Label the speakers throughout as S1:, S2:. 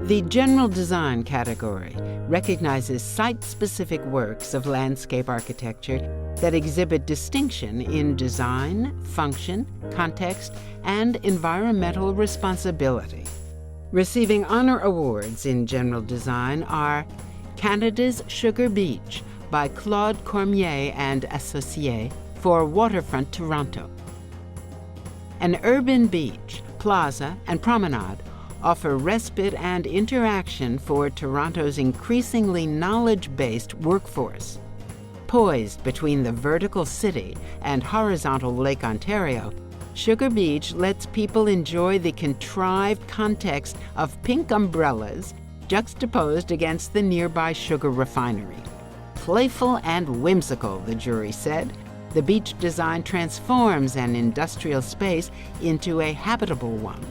S1: The general design category recognizes site-specific works of landscape architecture that exhibit distinction in design, function, context, and environmental responsibility. Receiving honor awards in general design are Canada's Sugar Beach by Claude Cormier and Associés for Waterfront Toronto. An urban beach, plaza, and promenade offer respite and interaction for Toronto's increasingly knowledge-based workforce. Poised between the vertical city and horizontal Lake Ontario, Sugar Beach lets people enjoy the contrived context of pink umbrellas juxtaposed against the nearby sugar refinery. Playful and whimsical, the jury said, the beach design transforms an industrial space into a habitable one.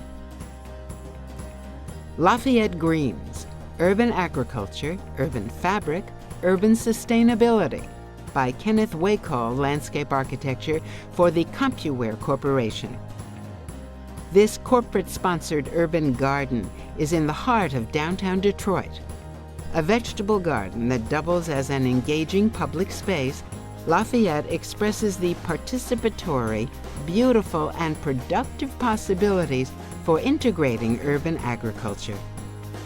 S1: Lafayette Greens, Urban Agriculture, Urban Fabric, Urban Sustainability by Kenneth Wacol Landscape Architecture for the CompuWare Corporation. This corporate-sponsored urban garden is in the heart of downtown Detroit. A vegetable garden that doubles as an engaging public space, Lafayette expresses the participatory, beautiful, and productive possibilities for integrating urban agriculture.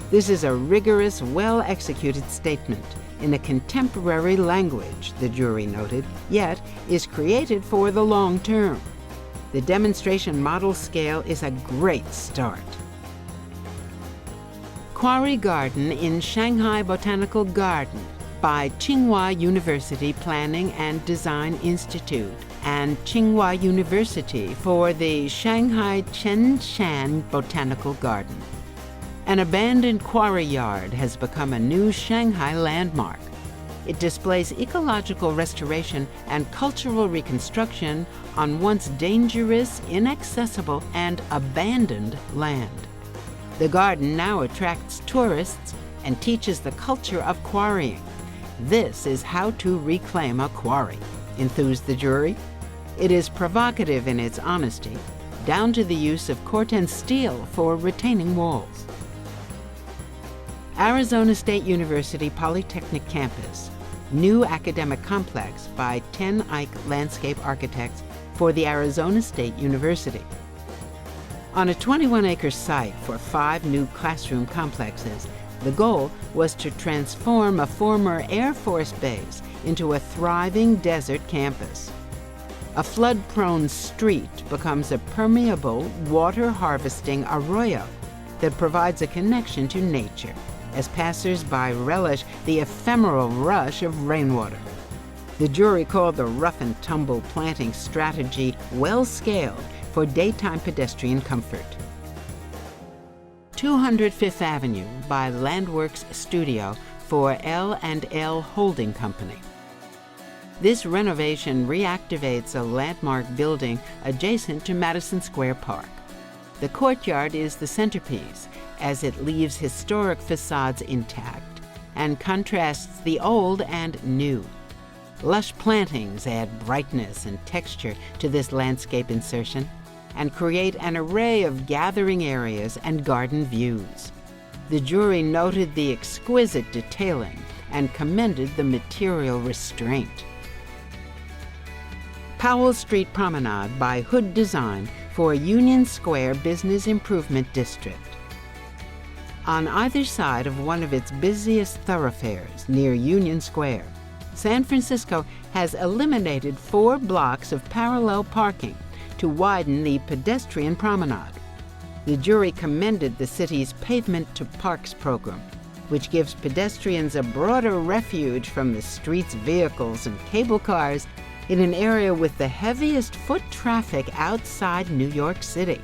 S1: This is a rigorous, well-executed statement in a contemporary language, the jury noted, yet is created for the long term. The demonstration model scale is a great start. Quarry Garden in Shanghai Botanical Garden by Tsinghua University Planning and Design Institute and Tsinghua University for the Shanghai Chenshan Botanical Garden. An abandoned quarry yard has become a new Shanghai landmark. It displays ecological restoration and cultural reconstruction on once dangerous, inaccessible, and abandoned land. The garden now attracts tourists and teaches the culture of quarrying. This is how to reclaim a quarry, enthused the jury. It is provocative in its honesty, down to the use of corten steel for retaining walls. Arizona State University Polytechnic Campus, new academic complex by Ten Eyck Landscape Architects for the Arizona State University. On a 21-acre site for 5 new classroom complexes, the goal was to transform a former Air Force base into a thriving desert campus. A flood-prone street becomes a permeable, water-harvesting arroyo that provides a connection to nature as passers-by relish the ephemeral rush of rainwater. The jury called the rough-and-tumble planting strategy well-scaled for daytime pedestrian comfort. 200 Fifth Avenue by Landworks Studio for L&L Holding Company. This renovation reactivates a landmark building adjacent to Madison Square Park. The courtyard is the centerpiece, as it leaves historic facades intact and contrasts the old and new. Lush plantings add brightness and texture to this landscape insertion and create an array of gathering areas and garden views. The jury noted the exquisite detailing and commended the material restraint. Powell Street Promenade by Hood Design for Union Square Business Improvement District. On either side of one of its busiest thoroughfares near Union Square, San Francisco has eliminated 4 blocks of parallel parking to widen the pedestrian promenade. The jury commended the city's Pavement to Parks program, which gives pedestrians a broader refuge from the street's vehicles and cable cars in an area with the heaviest foot traffic outside New York City.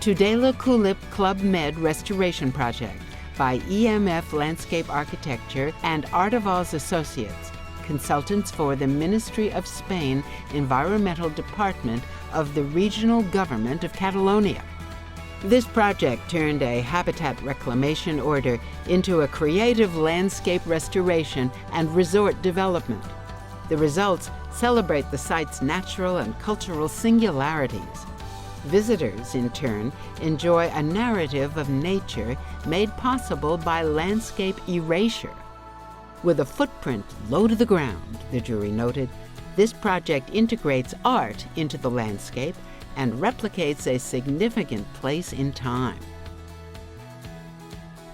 S1: Tudela Kulip Club Med Restoration Project by EMF Landscape Architecture and Artevals Associates, consultants for the Ministry of Spain Environmental Department of the Regional Government of Catalonia. This project turned a habitat reclamation order into a creative landscape restoration and resort development. The results celebrate the site's natural and cultural singularities. Visitors, in turn, enjoy a narrative of nature made possible by landscape erasure. With a footprint low to the ground, the jury noted, this project integrates art into the landscape and replicates a significant place in time.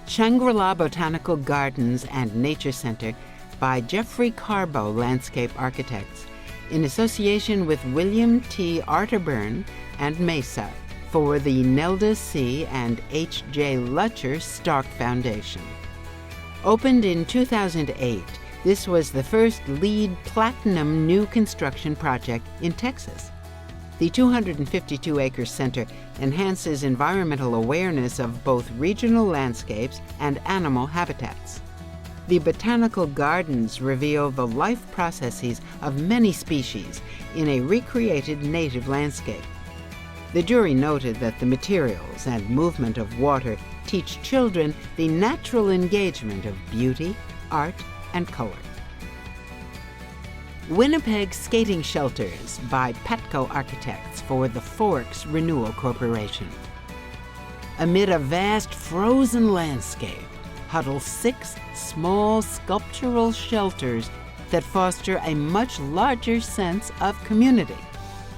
S1: Shangri-La Botanical Gardens and Nature Center by Jeffrey Carbo Landscape Architects, in association with William T. Arterburn and Mesa for the Nelda C. and H. J. Lutcher Stark Foundation. Opened in 2008, this was the first LEED Platinum new construction project in Texas. The 252-acre center enhances environmental awareness of both regional landscapes and animal habitats. The botanical gardens reveal the life processes of many species in a recreated native landscape. The jury noted that the materials and movement of water teach children the natural engagement of beauty, art, and color. Winnipeg Skating Shelters by Petco Architects for the Forks Renewal Corporation. Amid a vast frozen landscape, huddle 6 small sculptural shelters that foster a much larger sense of community.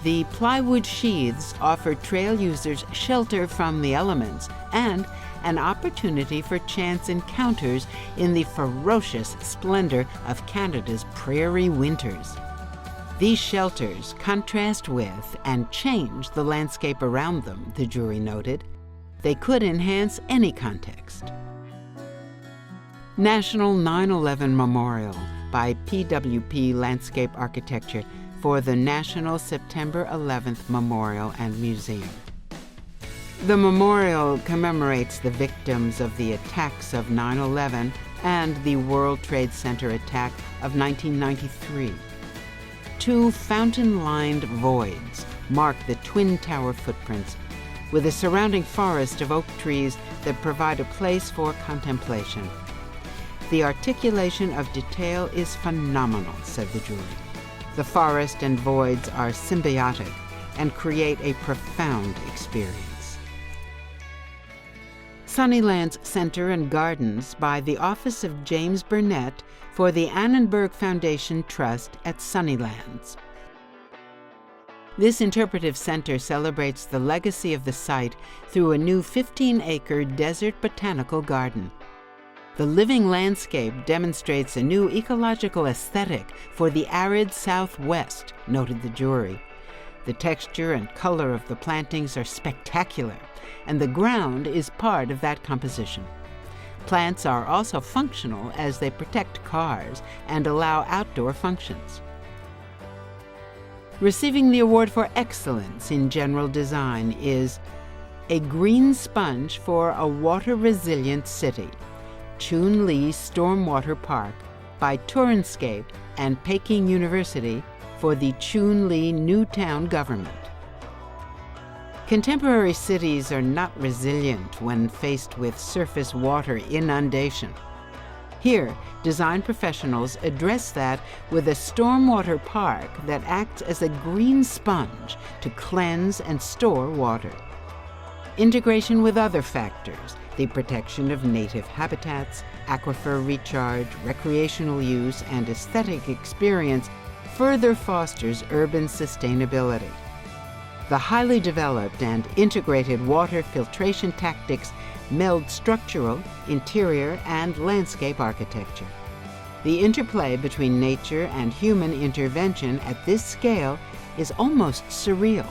S1: The plywood sheaths offer trail users shelter from the elements and an opportunity for chance encounters in the ferocious splendor of Canada's prairie winters. These shelters contrast with and change the landscape around them, the jury noted. They could enhance any context. National 9/11 Memorial by PWP Landscape Architecture for the National September 11th Memorial and Museum. The memorial commemorates the victims of the attacks of 9/11 and the World Trade Center attack of 1993. 2 fountain-lined voids mark the Twin Tower footprints, with a surrounding forest of oak trees that provide a place for contemplation. The articulation of detail is phenomenal, said the jury. The forest and voids are symbiotic and create a profound experience. Sunnylands Center and Gardens by the Office of James Burnett for the Annenberg Foundation Trust at Sunnylands. This interpretive center celebrates the legacy of the site through a new 15-acre desert botanical garden. The living landscape demonstrates a new ecological aesthetic for the arid Southwest, noted the jury. The texture and color of the plantings are spectacular, and the ground is part of that composition. Plants are also functional as they protect cars and allow outdoor functions. Receiving the award for excellence in general design is A Green Sponge for a Water-Resilient City, Chun Li Stormwater Park by Torrenscape and Peking University for the Chun Li Newtown government. Contemporary cities are not resilient when faced with surface water inundation. Here, design professionals address that with a stormwater park that acts as a green sponge to cleanse and store water. Integration with other factors, the protection of native habitats, aquifer recharge, recreational use, and aesthetic experience further fosters urban sustainability. The highly developed and integrated water filtration tactics meld structural, interior, and landscape architecture. The interplay between nature and human intervention at this scale is almost surreal.